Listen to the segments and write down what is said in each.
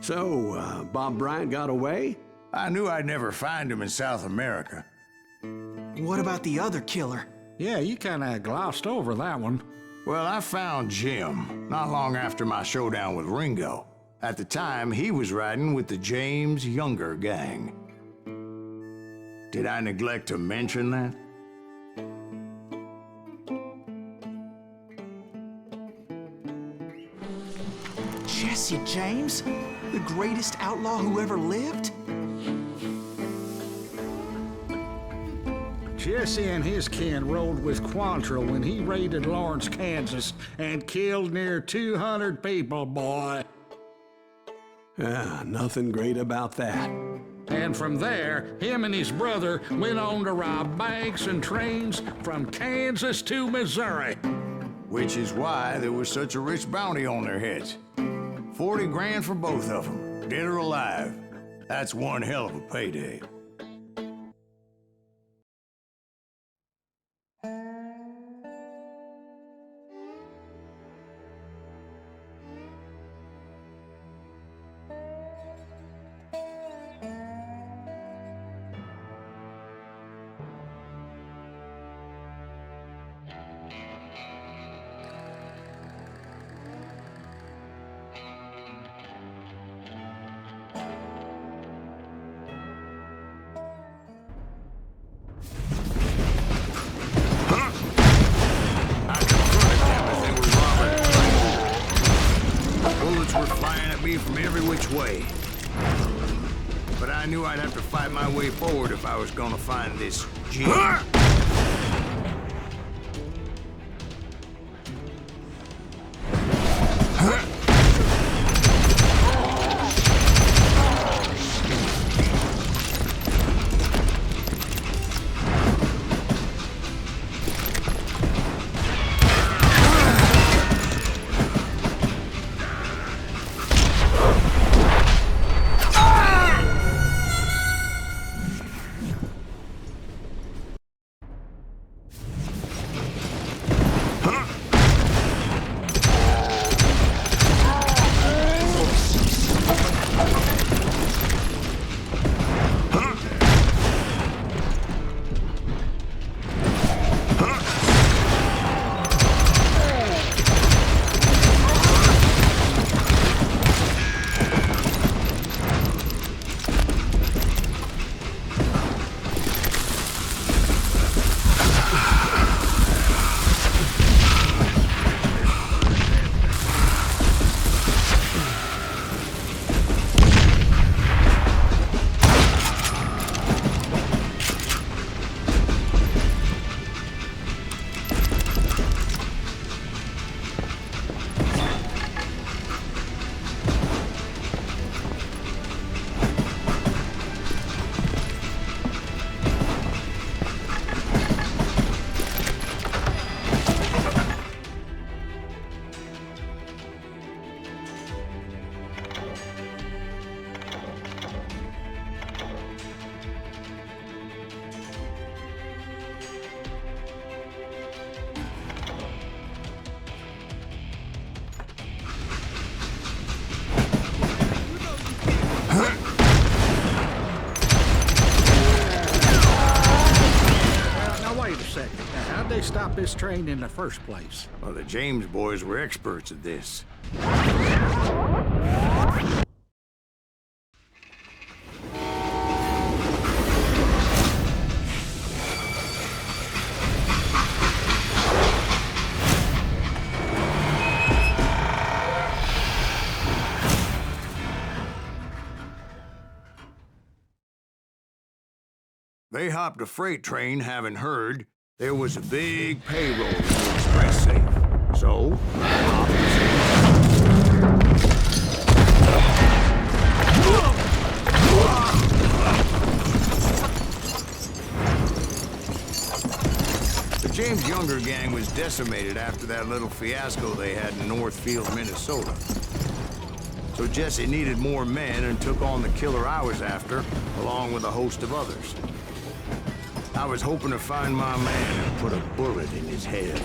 So, Bob Bryant got away? I knew I'd never find him in South America. What about the other killer? Yeah, you kinda glossed over that one. Well, I found Jim not long after my showdown with Ringo. At the time, he was riding with the James Younger gang. Did I neglect to mention that? Jesse James? The greatest outlaw who ever lived? Jesse and his kin rode with Quantrill when he raided Lawrence, Kansas, and killed near 200 people, boy. Nothing great about that. And from there, him and his brother went on to rob banks and trains from Kansas to Missouri. Which is why there was such a rich bounty on their heads. 40 grand for both of them, dead or alive. That's one hell of a payday. From every which way. But I knew I'd have to fight my way forward if I was gonna find this Jim. How'd they stop this train in the first place? Well, the James boys were experts at this. They hopped a freight train having heard there was a big payroll in the express safe. So, the James Younger gang was decimated after that little fiasco they had in Northfield, Minnesota. So Jesse needed more men and took on the killer I was after, along with a host of others. I was hoping to find my man and put a bullet in his head.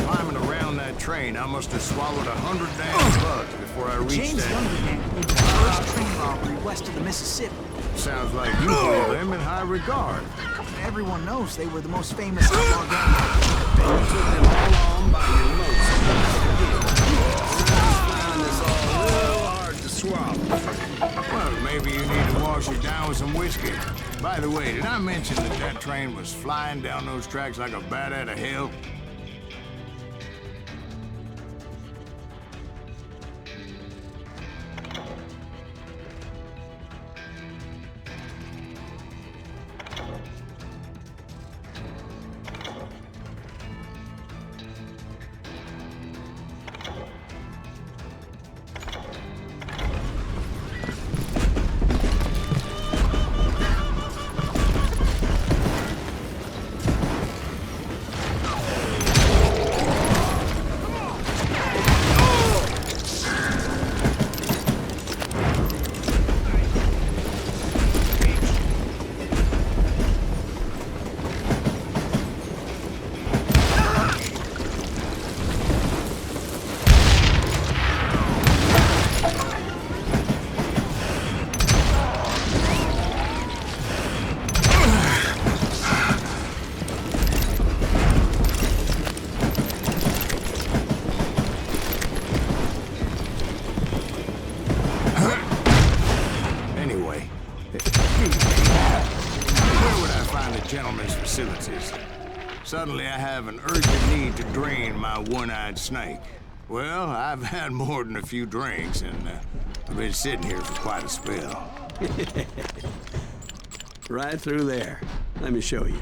Climbing around that train, I must have swallowed 100 damn bugs before I reached James that. Younger gang pulled the first train robbery west of the Mississippi. Sounds like you hold them in high regard. Everyone knows they were the most famous outlaw gang. You took them all on by your nose. I find this all a little hard to swallow. Well, maybe you need to wash it down with some whiskey. By the way, did I mention that that train was flying down those tracks like a bat out of hell? Suddenly I have an urgent need to drain my one-eyed snake. Well, I've had more than a few drinks, and I've been sitting here for quite a spell. Right through there. Let me show you.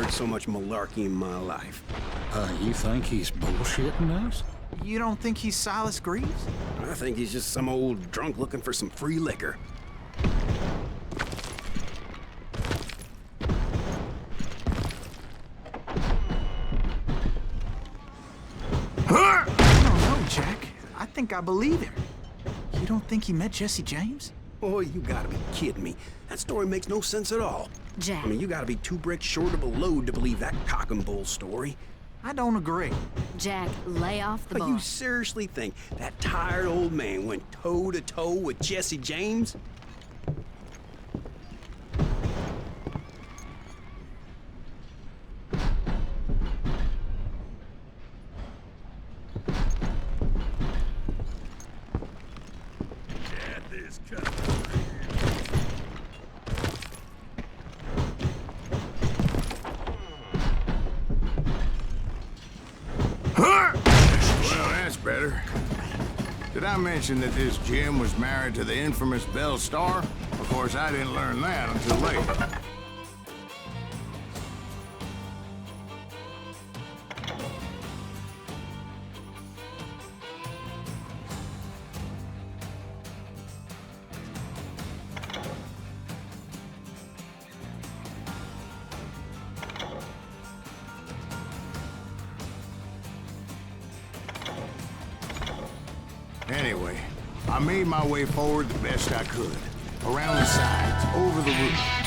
So much malarkey in my life. You think he's bullshitting us? You don't think he's Silas Greaves? I think he's just some old drunk looking for some free liquor. I don't know, Jack. I think I believe him. You don't think he met Jesse James? Oh, you gotta be kidding me. That story makes no sense at all. Jack. I mean, you gotta be 2 bricks short of a load to believe that cock and bull story. I don't agree. Jack, lay off the But bar. you seriously think that tired old man went toe-to-toe with Jesse James? Better. Did I mention that this Jim was married to the infamous Belle Starr? Of course, I didn't learn that until later. Anyway, I made my way forward the best I could. Around the sides, over the roof.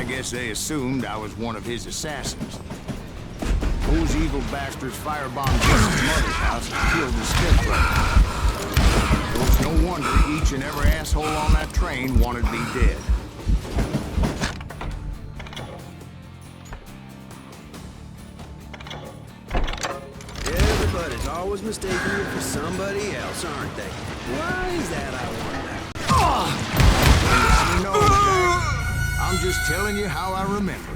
guess they assumed I was one of his assassins. Those evil bastards firebombed Jesse's mother's house and killed his stepbrother. So it's no wonder each and every asshole on that train wanted me dead. Everybody's always mistaking you for somebody else, aren't they? Why is that, I wonder? No, Jack. I'm just telling you how I remember it.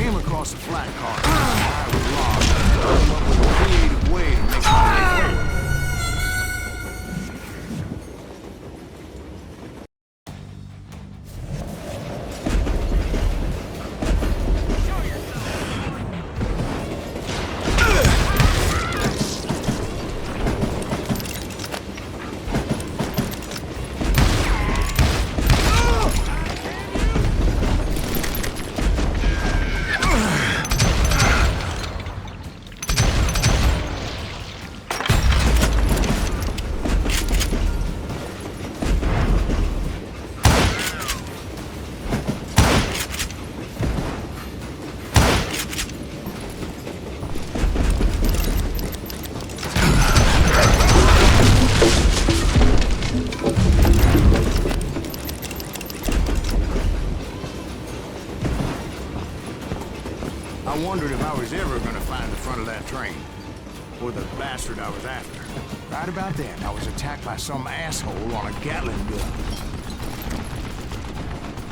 Across a flat car. I was lost. I came up with a creative way to make my way forward. I wondered if I was ever gonna find the front of that train. Or the bastard I was after. Right about then, I was attacked by some asshole on a Gatling gun.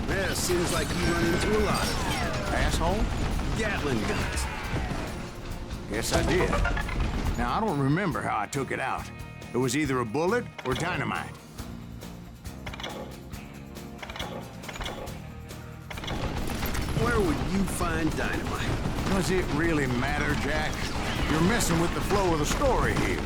Well, seems like you run into a lot of them. Asshole? Gatling guns. Guess I did. Now, I don't remember how I took it out. It was either a bullet or dynamite. Where would you find dynamite? Does it really matter, Jack? You're messing with the flow of the story here.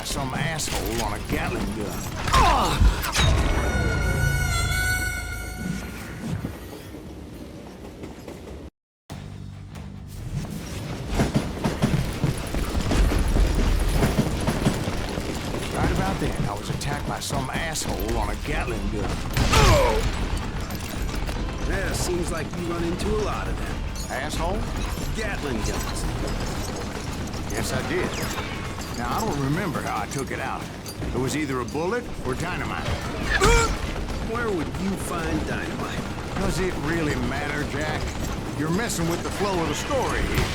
by some asshole on a Gatling gun. Right about then, I was attacked by some asshole on a Gatling gun. Yeah, seems like you run into a lot of them. Asshole? Gatling guns. Yes, I did. Now, I don't remember how I took it out. It was either a bullet or dynamite. Where would you find dynamite? Does it really matter, Jack? You're messing with the flow of the story here.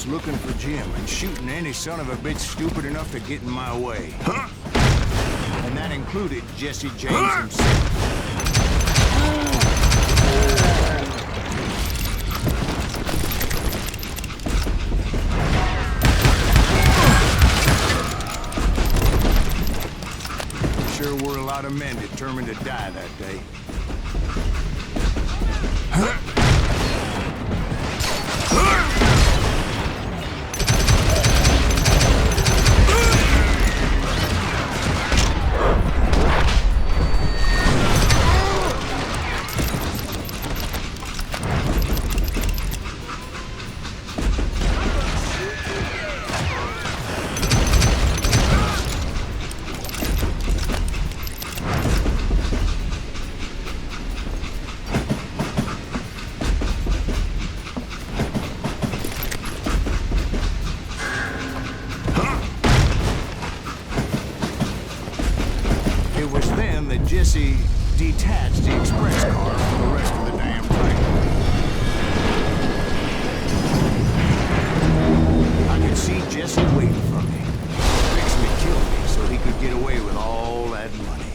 Looking for Jim and shooting any son of a bitch stupid enough to get in my way. Huh? And that included Jesse James himself. Sure were a lot of men determined to die that day. Jesse detached the express car from the rest of the damn thing. I could see Jesse waiting for me, fixing to kill me so he could get away with all that money.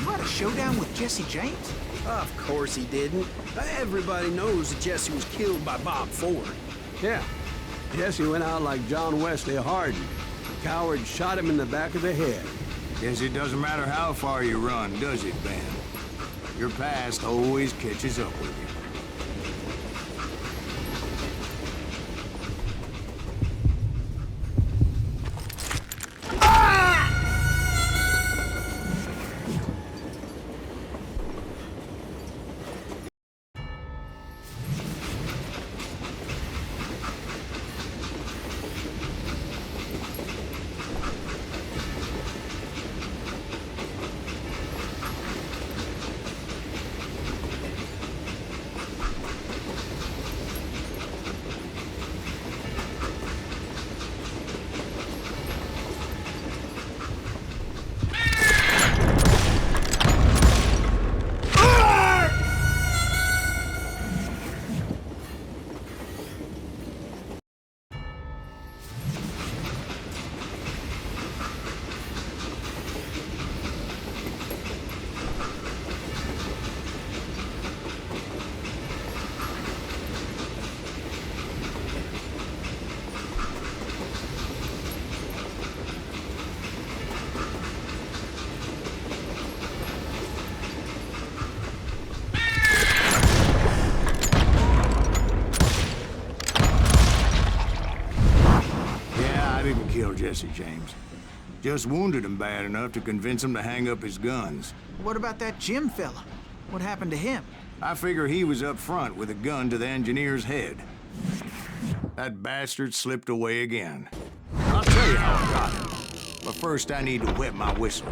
You had a showdown with Jesse James? Of course he didn't. Everybody knows that Jesse was killed by Bob Ford. Yeah. Jesse went out like John Wesley Hardin. The coward shot him in the back of the head. Guess it doesn't matter how far you run, does it, Ben? Your past always catches up with you. Kill Jesse James. Just wounded him bad enough to convince him to hang up his guns. What about that Jim fella? What happened to him? I figure he was up front with a gun to the engineer's head. That bastard slipped away again. I'll tell you how I got him. But first I need to wet my whistle.